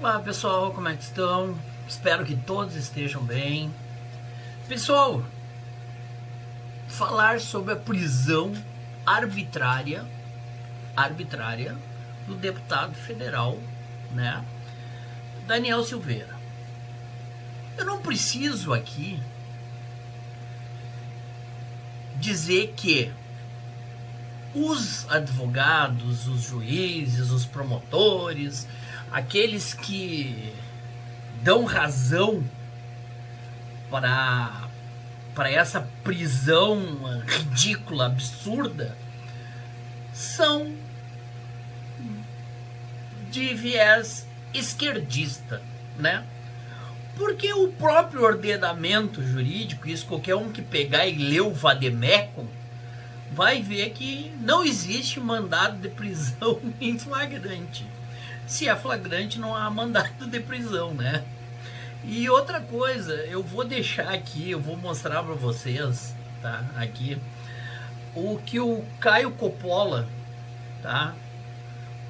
Olá pessoal, como é que estão? Espero que todos estejam bem. Pessoal, falar sobre a prisão arbitrária do deputado federal, né, Daniel Silveira. Eu não preciso aqui dizer que os advogados, os juízes, os promotores, aqueles que dão razão para essa prisão ridícula, absurda, são de viés esquerdista, né? Porque o próprio ordenamento jurídico, isso qualquer um que pegar e ler o Vademecum, vai ver que não existe mandado de prisão em flagrante. Se é flagrante, não há mandado de prisão, né? E outra coisa, eu vou deixar aqui, eu vou mostrar para vocês, tá? Aqui, o que o Caio Coppola, tá?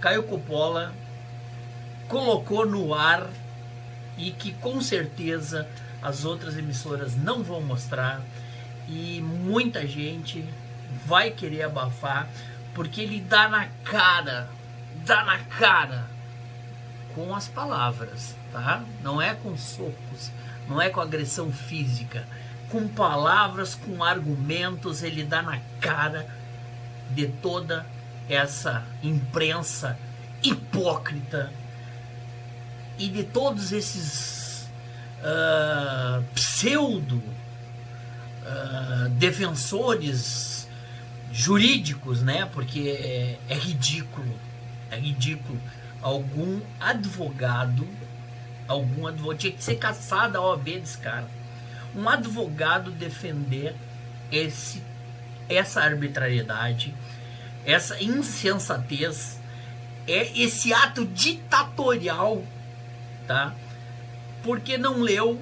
Caio Coppola colocou no ar e que com certeza as outras emissoras não vão mostrar e muita gente vai querer abafar, porque ele dá na cara com as palavras, tá? Não é com socos, não é com agressão física, com palavras, com argumentos, ele dá na cara de toda essa imprensa hipócrita e de todos esses pseudo defensores jurídicos, né? Porque é ridículo, algum advogado tinha que ser caçado a OAB desse cara, um advogado defender essa arbitrariedade, essa insensatez, esse ato ditatorial, tá? Porque não leu,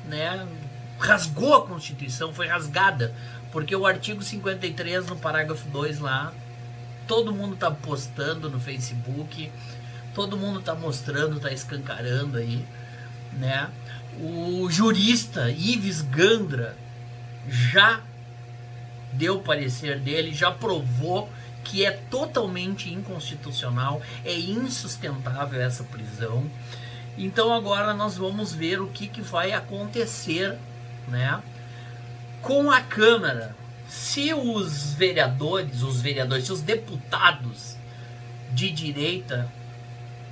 né? Rasgou a Constituição, foi rasgada, porque o artigo 53 no parágrafo 2 lá, todo mundo tá postando no Facebook, todo mundo tá mostrando, tá escancarando aí, né? O jurista Ives Gandra já deu o parecer dele, já provou que é totalmente inconstitucional, é insustentável essa prisão. Então agora nós vamos ver o que vai acontecer, né, com a Câmara. Se os vereadores, se os deputados de direita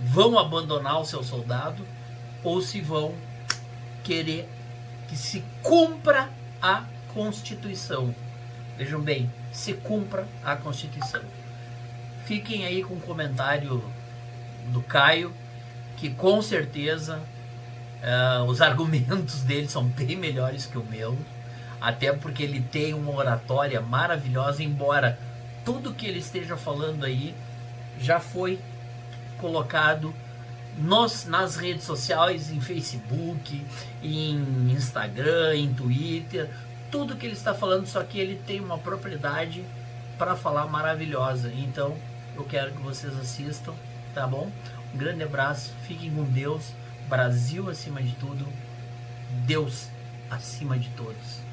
vão abandonar o seu soldado ou se vão querer que se cumpra a Constituição. Vejam bem, se cumpra a Constituição. Fiquem aí com o comentário do Caio, que com certeza os argumentos dele são bem melhores que o meu, até porque ele tem uma oratória maravilhosa, embora tudo que ele esteja falando aí já foi colocado nas redes sociais, em Facebook, em Instagram, em Twitter, tudo que ele está falando, só que ele tem uma propriedade para falar maravilhosa. Então eu quero que vocês assistam, tá bom? Um grande abraço, fiquem com Deus, Brasil acima de tudo, Deus acima de todos.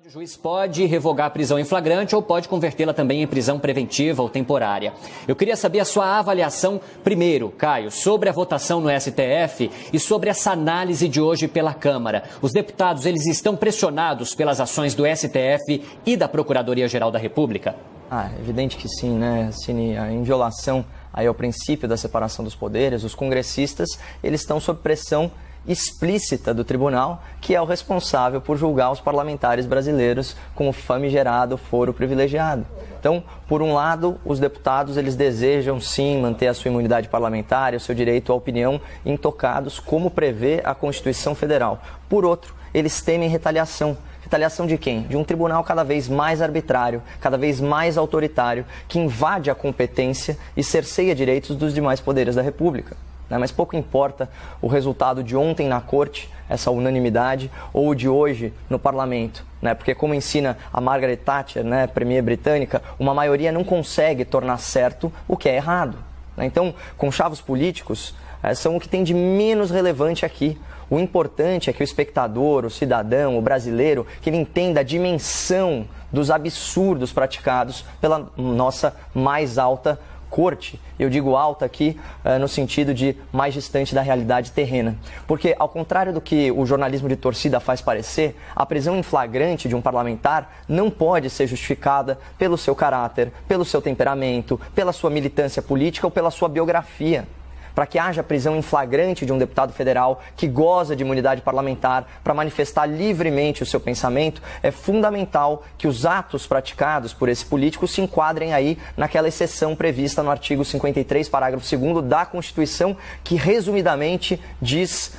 O juiz pode revogar a prisão em flagrante ou pode convertê-la também em prisão preventiva ou temporária. Eu queria saber a sua avaliação, primeiro, Caio, sobre a votação no STF e sobre essa análise de hoje pela Câmara. Os deputados, eles estão pressionados pelas ações do STF e da Procuradoria-Geral da República? É evidente que sim, né, Cine? Em violação aí ao princípio da separação dos poderes, os congressistas, eles estão sob pressão explícita do tribunal, que é o responsável por julgar os parlamentares brasileiros com o famigerado foro privilegiado. Então, por um lado, os deputados eles desejam sim manter a sua imunidade parlamentar e o seu direito à opinião intocados, como prevê a Constituição Federal. Por outro, eles temem retaliação. Retaliação de quem? De um tribunal cada vez mais arbitrário, cada vez mais autoritário, que invade a competência e cerceia direitos dos demais poderes da República. Mas pouco importa o resultado de ontem na corte, essa unanimidade, ou de hoje no parlamento. Porque, como ensina a Margaret Thatcher, premier britânica, uma maioria não consegue tornar certo o que é errado. Então, com chavos políticos, são o que tem de menos relevante aqui. O importante é que o espectador, o cidadão, o brasileiro, que ele entenda a dimensão dos absurdos praticados pela nossa mais alta corte. Eu digo alta aqui no sentido de mais distante da realidade terrena. Porque, ao contrário do que o jornalismo de torcida faz parecer, a prisão em flagrante de um parlamentar não pode ser justificada pelo seu caráter, pelo seu temperamento, pela sua militância política ou pela sua biografia. Para que haja prisão em flagrante de um deputado federal que goza de imunidade parlamentar para manifestar livremente o seu pensamento, é fundamental que os atos praticados por esse político se enquadrem aí naquela exceção prevista no artigo 53, parágrafo 2º da Constituição, que resumidamente diz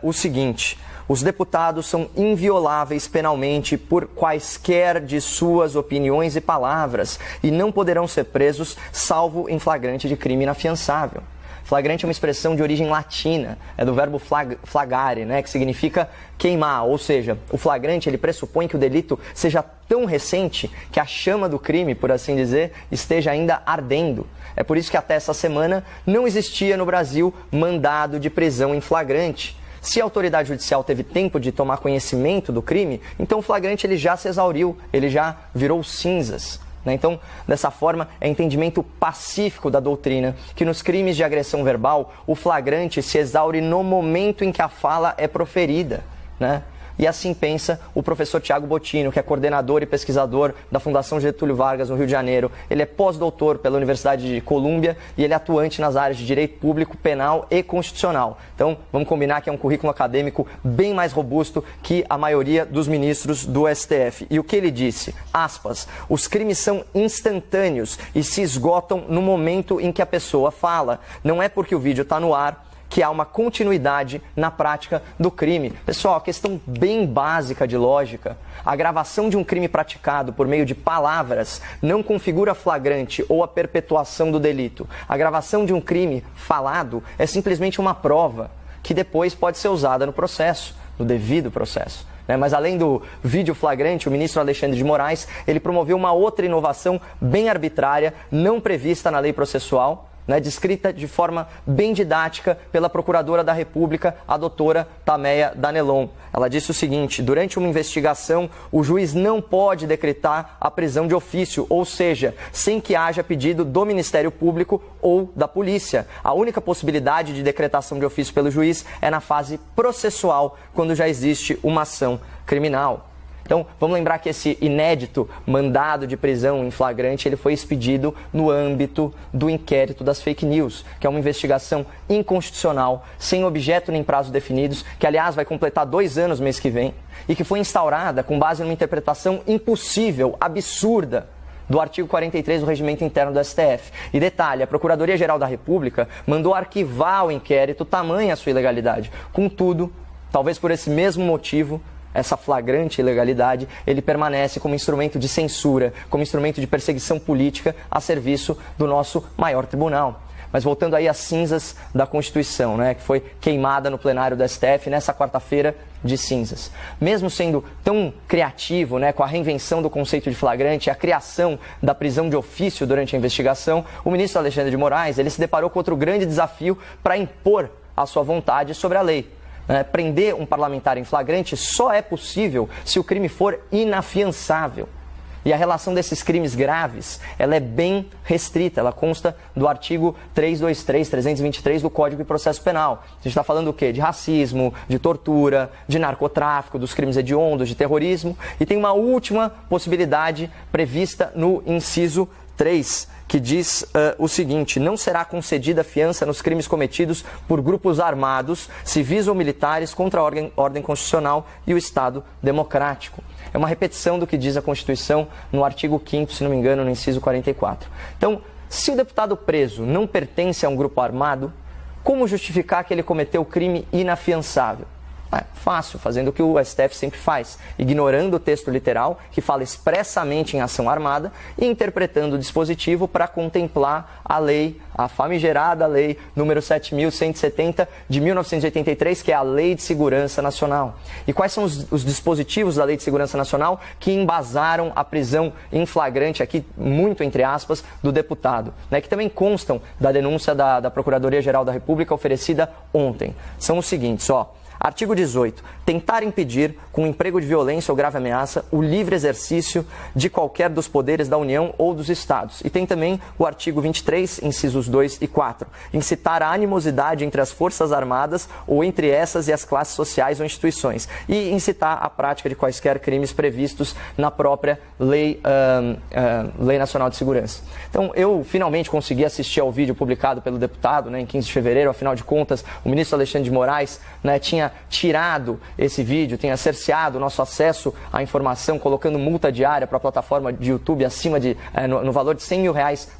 o seguinte: os deputados são invioláveis penalmente por quaisquer de suas opiniões e palavras e não poderão ser presos salvo em flagrante de crime inafiançável. Flagrante é uma expressão de origem latina, é do verbo flagare, né, que significa queimar, ou seja, o flagrante ele pressupõe que o delito seja tão recente que a chama do crime, por assim dizer, esteja ainda ardendo. É por isso que até essa semana não existia no Brasil mandado de prisão em flagrante. Se a autoridade judicial teve tempo de tomar conhecimento do crime, então o flagrante ele já se exauriu, ele já virou cinzas. Então, dessa forma, é entendimento pacífico da doutrina que nos crimes de agressão verbal, o flagrante se exaure no momento em que a fala é proferida, né? E assim pensa o professor Tiago Bottino, que é coordenador e pesquisador da Fundação Getúlio Vargas, no Rio de Janeiro. Ele é pós-doutor pela Universidade de Colômbia e ele é atuante nas áreas de direito público, penal e constitucional. Então, vamos combinar que é um currículo acadêmico bem mais robusto que a maioria dos ministros do STF. E o que ele disse? Aspas, os crimes são instantâneos e se esgotam no momento em que a pessoa fala. Não é porque o vídeo está no ar que há uma continuidade na prática do crime. Pessoal, questão bem básica de lógica. A gravação de um crime praticado por meio de palavras não configura flagrante ou a perpetuação do delito. A gravação de um crime falado é simplesmente uma prova que depois pode ser usada no processo, no devido processo. Mas além do vídeo flagrante, o ministro Alexandre de Moraes, ele promoveu uma outra inovação bem arbitrária, não prevista na lei processual, descrita de forma bem didática pela Procuradora da República, a doutora Tameia Danelon. Ela disse o seguinte: durante uma investigação, o juiz não pode decretar a prisão de ofício, ou seja, sem que haja pedido do Ministério Público ou da polícia. A única possibilidade de decretação de ofício pelo juiz é na fase processual, quando já existe uma ação criminal. Então, vamos lembrar que esse inédito mandado de prisão em flagrante, ele foi expedido no âmbito do inquérito das fake news, que é uma investigação inconstitucional, sem objeto nem prazo definidos, que, aliás, vai completar 2 anos mês que vem, e que foi instaurada com base numa interpretação impossível, absurda, do artigo 43 do Regimento Interno do STF. E detalhe, a Procuradoria-Geral da República mandou arquivar o inquérito, tamanha a sua ilegalidade. Contudo, talvez por esse mesmo motivo, essa flagrante ilegalidade, ele permanece como instrumento de censura, como instrumento de perseguição política a serviço do nosso maior tribunal. Mas voltando aí às cinzas da Constituição, que foi queimada no plenário do STF nessa quarta-feira de cinzas. Mesmo sendo tão criativo, com a reinvenção do conceito de flagrante, a criação da prisão de ofício durante a investigação, o ministro Alexandre de Moraes, ele se deparou com outro grande desafio para impor a sua vontade sobre a lei. Prender um parlamentar em flagrante só é possível se o crime for inafiançável. E a relação desses crimes graves, ela é bem restrita, ela consta do artigo 323 do Código de Processo Penal. A gente está falando do quê? De racismo, de tortura, de narcotráfico, dos crimes hediondos, de terrorismo. E tem uma última possibilidade prevista no inciso 3, que diz o seguinte: não será concedida fiança nos crimes cometidos por grupos armados, civis ou militares contra a ordem constitucional e o Estado democrático. É uma repetição do que diz a Constituição no artigo 5º, se não me engano, no inciso 44. Então, se o deputado preso não pertence a um grupo armado, como justificar que ele cometeu crime inafiançável? Fácil, fazendo o que o STF sempre faz, ignorando o texto literal, que fala expressamente em ação armada, e interpretando o dispositivo para contemplar a lei, a famigerada lei número 7.170 de 1983, que é a Lei de Segurança Nacional. E quais são os dispositivos da Lei de Segurança Nacional que embasaram a prisão em flagrante, aqui muito entre aspas, do deputado, né, que também constam da denúncia da Procuradoria-Geral da República oferecida ontem. São os seguintes, Artigo 18. Tentar impedir, com emprego de violência ou grave ameaça, o livre exercício de qualquer dos poderes da União ou dos Estados. E tem também o artigo 23, incisos 2 e 4. Incitar a animosidade entre as Forças Armadas ou entre essas e as classes sociais ou instituições. E incitar a prática de quaisquer crimes previstos na própria Lei Nacional de Segurança. Então, eu finalmente consegui assistir ao vídeo publicado pelo deputado, né, em 15 de fevereiro. Afinal de contas, o ministro Alexandre de Moraes, né, tinha tirado esse vídeo, tinha cerceado o nosso acesso à informação, colocando multa diária para a plataforma de YouTube acima de, no valor de R$100 mil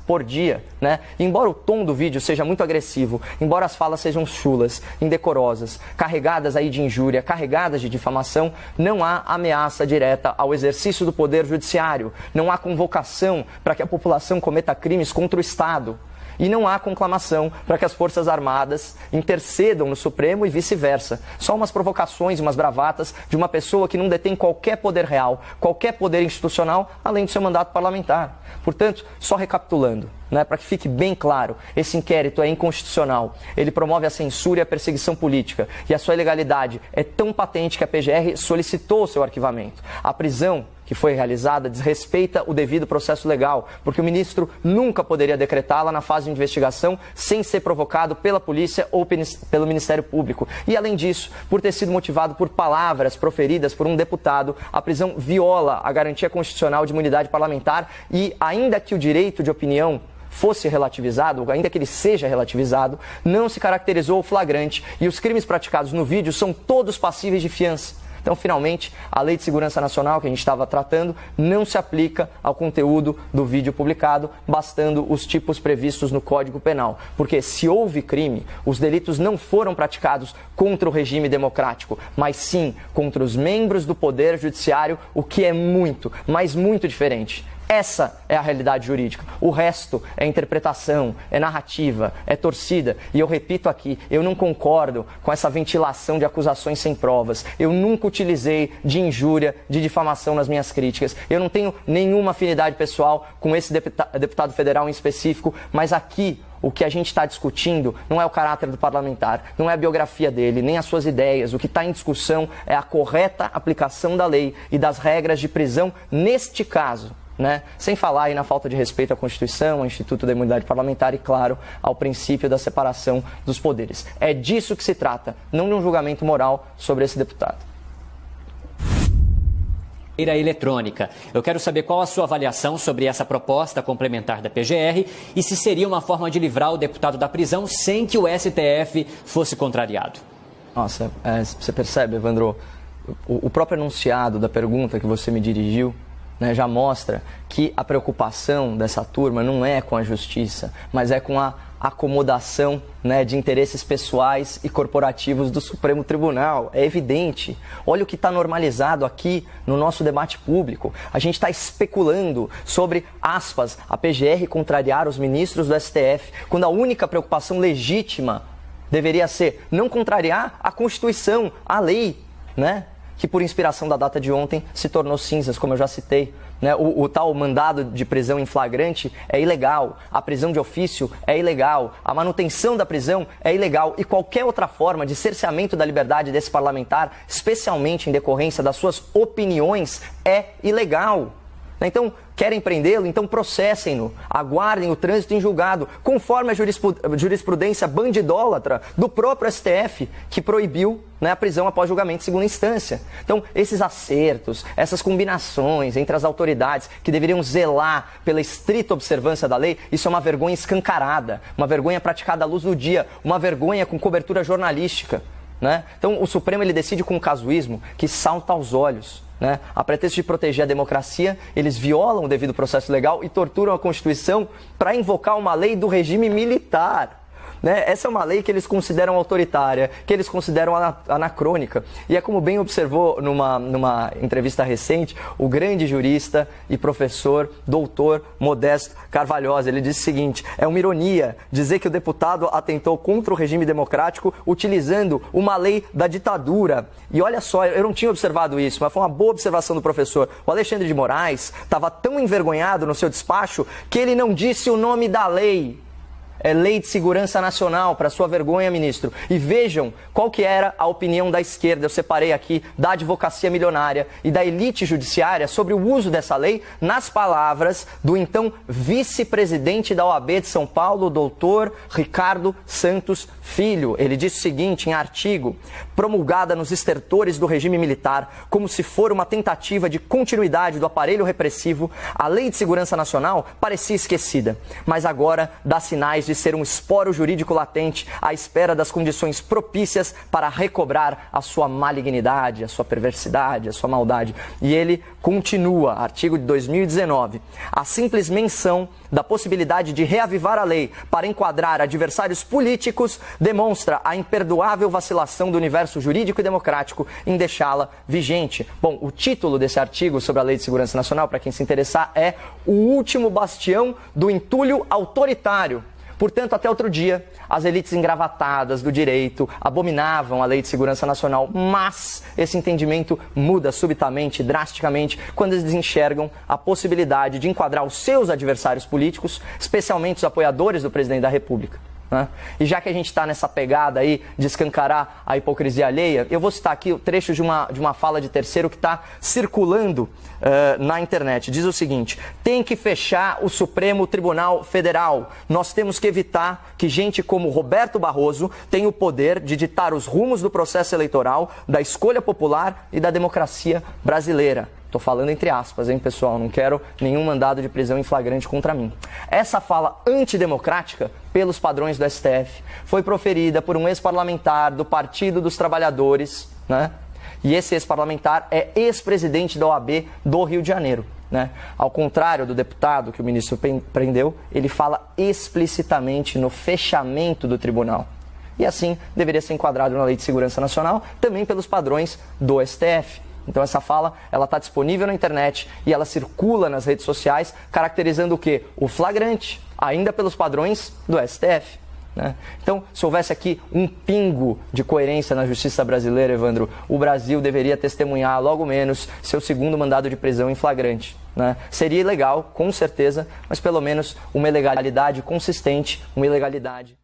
por dia, né? E embora o tom do vídeo seja muito agressivo, embora as falas sejam chulas, indecorosas, carregadas aí de injúria, carregadas de difamação, não há ameaça direta ao exercício do poder judiciário, não há convocação para que a população cometa crimes contra o Estado. E não há conclamação para que as Forças Armadas intercedam no Supremo e vice-versa. Só umas provocações, umas bravatas de uma pessoa que não detém qualquer poder real, qualquer poder institucional, além do seu mandato parlamentar. Portanto, só recapitulando, né, para que fique bem claro, esse inquérito é inconstitucional. Ele promove a censura e a perseguição política. E a sua ilegalidade é tão patente que a PGR solicitou o seu arquivamento. A prisão que foi realizada desrespeita o devido processo legal, porque o ministro nunca poderia decretá-la na fase de investigação sem ser provocado pela polícia ou pelo Ministério Público. E, além disso, por ter sido motivado por palavras proferidas por um deputado, a prisão viola a garantia constitucional de imunidade parlamentar e, ainda que o direito de opinião fosse relativizado, ou ainda que ele seja relativizado, não se caracterizou o flagrante e os crimes praticados no vídeo são todos passíveis de fiança. Então, finalmente, a Lei de Segurança Nacional, que a gente estava tratando, não se aplica ao conteúdo do vídeo publicado, bastando os tipos previstos no Código Penal. Porque se houve crime, os delitos não foram praticados contra o regime democrático, mas sim contra os membros do Poder Judiciário, o que é muito, mas muito diferente. Essa é a realidade jurídica. O resto é interpretação, é narrativa, é torcida. E eu repito aqui, eu não concordo com essa ventilação de acusações sem provas. Eu nunca utilizei de injúria, de difamação nas minhas críticas. Eu não tenho nenhuma afinidade pessoal com esse deputado federal em específico, mas aqui o que a gente está discutindo não é o caráter do parlamentar, não é a biografia dele, nem as suas ideias. O que está em discussão é a correta aplicação da lei e das regras de prisão neste caso. Né? Sem falar aí na falta de respeito à Constituição, ao Instituto da Imunidade Parlamentar e, claro, ao princípio da separação dos poderes. É disso que se trata, não de um julgamento moral sobre esse deputado. Eletrônica. Eu quero saber qual a sua avaliação sobre essa proposta complementar da PGR e se seria uma forma de livrar o deputado da prisão sem que o STF fosse contrariado. Nossa, você percebe, Evandro, o próprio enunciado da pergunta que você me dirigiu, né, já mostra que a preocupação dessa turma não é com a justiça, mas é com a acomodação, né, de interesses pessoais e corporativos do Supremo Tribunal. É evidente. Olha o que está normalizado aqui no nosso debate público. A gente está especulando sobre, aspas, a PGR contrariar os ministros do STF, quando a única preocupação legítima deveria ser não contrariar a Constituição, a lei, né? Que por inspiração da data de ontem se tornou cinzas, como eu já citei. Né? O tal mandado de prisão em flagrante é ilegal, a prisão de ofício é ilegal, a manutenção da prisão é ilegal e qualquer outra forma de cerceamento da liberdade desse parlamentar, especialmente em decorrência das suas opiniões, é ilegal. Então, querem prendê-lo? Então processem-no, aguardem o trânsito em julgado, conforme a jurisprudência bandidólatra do próprio STF, que proibiu, né, a prisão após julgamento em segunda instância. Então, esses acertos, essas combinações entre as autoridades que deveriam zelar pela estrita observância da lei, isso é uma vergonha escancarada, uma vergonha praticada à luz do dia, uma vergonha com cobertura jornalística. Né? Então, o Supremo ele decide com um casuísmo que salta aos olhos. Né? A pretexto de proteger a democracia, eles violam o devido processo legal e torturam a Constituição para invocar uma lei do regime militar. né? Essa é uma lei que eles consideram autoritária, que eles consideram anacrônica. E é como bem observou numa entrevista recente, o grande jurista e professor, doutor Modesto Carvalhosa. Ele disse o seguinte: é uma ironia dizer que o deputado atentou contra o regime democrático utilizando uma lei da ditadura. E olha só, eu não tinha observado isso, mas foi uma boa observação do professor. O Alexandre de Moraes estava tão envergonhado no seu despacho que ele não disse o nome da lei. É Lei de Segurança Nacional, para sua vergonha, ministro. E vejam qual que era a opinião da esquerda. Eu separei aqui da advocacia milionária e da elite judiciária sobre o uso dessa lei nas palavras do então vice-presidente da OAB de São Paulo, doutor Ricardo Santos Filho. Ele disse o seguinte em artigo: promulgada nos estertores do regime militar, como se for uma tentativa de continuidade do aparelho repressivo, a Lei de Segurança Nacional parecia esquecida, mas agora dá sinais de ser um esporo jurídico latente à espera das condições propícias para recobrar a sua malignidade, a sua perversidade, a sua maldade. E ele continua, artigo de 2019, a simples menção da possibilidade de reavivar a lei para enquadrar adversários políticos demonstra a imperdoável vacilação do universo jurídico e democrático em deixá-la vigente. Bom, o título desse artigo sobre a Lei de Segurança Nacional, para quem se interessar, é O Último Bastião do Entulho Autoritário. Portanto, até outro dia, as elites engravatadas do direito abominavam a Lei de Segurança Nacional, mas esse entendimento muda subitamente, drasticamente, quando eles enxergam a possibilidade de enquadrar os seus adversários políticos, especialmente os apoiadores do presidente da República. Né? E já que a gente está nessa pegada aí de escancarar a hipocrisia alheia, eu vou citar aqui o trecho de uma fala de terceiro que está circulando na internet. Diz o seguinte: tem que fechar o Supremo Tribunal Federal. Nós temos que evitar que gente como Roberto Barroso tenha o poder de ditar os rumos do processo eleitoral, da escolha popular e da democracia brasileira. Estou falando entre aspas, hein, pessoal? Não quero nenhum mandado de prisão em flagrante contra mim. Essa fala antidemocrática, pelos padrões do STF, foi proferida por um ex-parlamentar do Partido dos Trabalhadores, né? E esse ex-parlamentar é ex-presidente da OAB do Rio de Janeiro, né? Ao contrário do deputado que o ministro prendeu, ele fala explicitamente no fechamento do tribunal. E assim deveria ser enquadrado na Lei de Segurança Nacional, também pelos padrões do STF. Então essa fala, ela está disponível na internet e ela circula nas redes sociais, caracterizando o quê? O flagrante, ainda pelos padrões do STF. Né? Então, se houvesse aqui um pingo de coerência na justiça brasileira, Evandro, o Brasil deveria testemunhar logo menos seu segundo mandado de prisão em flagrante. Né? Seria ilegal, com certeza, mas pelo menos uma ilegalidade consistente, uma ilegalidade